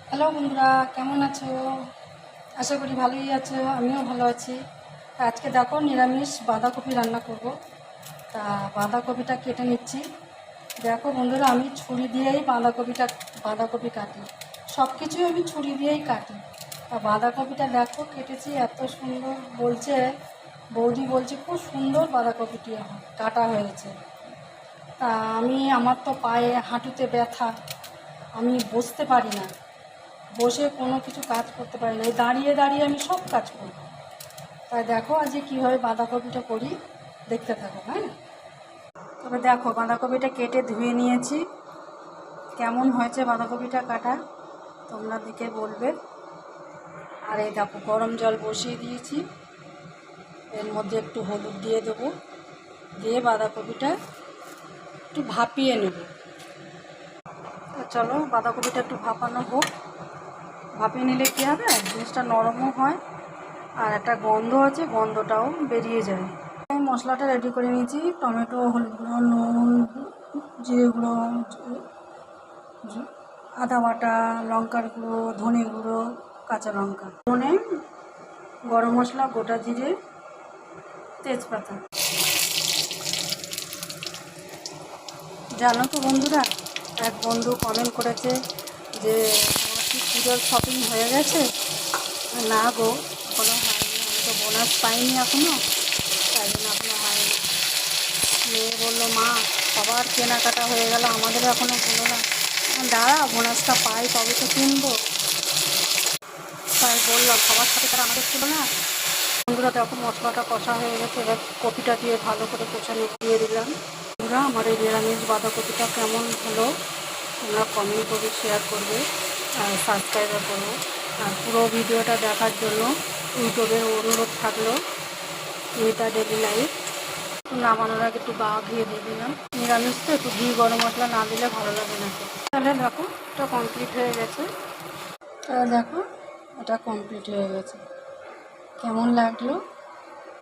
Hello বন্ধুরা, কেমন আছো? আশা করি ভালোই আছো, আমিও ভালো আছি। আজকে দেখো নিরামিষ বাঁধাকপি রান্না করব। তা বাঁধাকপিটা কেটে নিচ্ছি। দেখো বন্ধুরা, আমি ছুরি দিয়েই বাঁধাকপি কাটি। সব কিছুই আমি ছুরি দিয়েই কাটি। তা বাঁধাকপিটা দেখো কেটেছি, এত সুন্দর বলছে, বৌদি বলছে খুব সুন্দর বাঁধাকপিটি কাটা হয়েছে। তা আমার তো পায়ে হাঁটুতে ব্যথা, আমি বসতে পারি না, বসে কোনো কিছু কাজ করতে পারি না, এই দাঁড়িয়ে দাঁড়িয়ে আমি সব কাজ করব। তাই দেখো আজকে কীভাবে বাঁধাকপিটা করি, দেখতে থাকো। হ্যাঁ, তবে দেখো বাঁধাকপিটা কেটে ধুয়ে নিয়েছি। কেমন হয়েছে বাঁধাকপিটা কাটা তোমরা দেখে বলবে। আর এই দেখো গরম জল বসিয়ে দিয়েছি, এর মধ্যে একটু হলুদ দিয়ে দেবো, দিয়ে বাঁধাকপিটা একটু ভাপিয়ে নেব। চলো বাঁধাকপিটা একটু ভাপানো হোক। ভাপিয়ে নিলে কী হবে, জিনিসটা নরমও হয় আর একটা গন্ধ আছে, গন্ধটাও বেরিয়ে যায়। আমি মশলাটা রেডি করে নিয়েছি, টমেটো, হলুদ গুঁড়ো, নুন, জিরে গুঁড়ো, আদা বাটা, লঙ্কার গুঁড়ো, ধনে গুঁড়ো, কাঁচা লঙ্কা, ধনে, গরম মশলা, গোটা জিরে, তেজপাতা। জানো তো বন্ধুরা, এক বন্ধু কমেন্ট করেছে যে তোমার কি পুজোর শপিং হয়ে গেছে? না গো, এখনও হয়নি, আমি তো বোনাস পাইনি এখনও, তাই জন্য এখনও হয়নি। মেয়ে বললো, মা সবার কেনাকাটা হয়ে গেল, আমাদেরও এখনও হলো না। দাঁড়া বোনাসটা পাই তবে তো কিনবো। তাই বললাম সবার সাথে তারা আমাদের ছিল না। বন্ধুরা দেখো মশলাটা কষা হয়ে গেছে, এবার কপিটা দিয়ে ভালো করে কষানো দিয়ে দিলাম। বন্ধুরা আমার এই নিরামিষ বাঁধাকপিটা কেমন হলো তোমরা কমেন্ট করে শেয়ার করবে আর সাবস্ক্রাইবার করবো। আর পুরো ভিডিওটা দেখার জন্য ইউটিউবের অনুরোধ থাকলো মিতা ডেলি লাইফ। নামানোর আগে একটু গা ঘিয়ে দিয়ে দিলাম, নিরামিষ তো একটু ঘি গরম মশলা না দিলে ভালো লাগে না। তাহলে দেখো এটা কমপ্লিট হয়ে গেছে। দেখো এটা কমপ্লিট হয়ে গেছে, কেমন লাগলো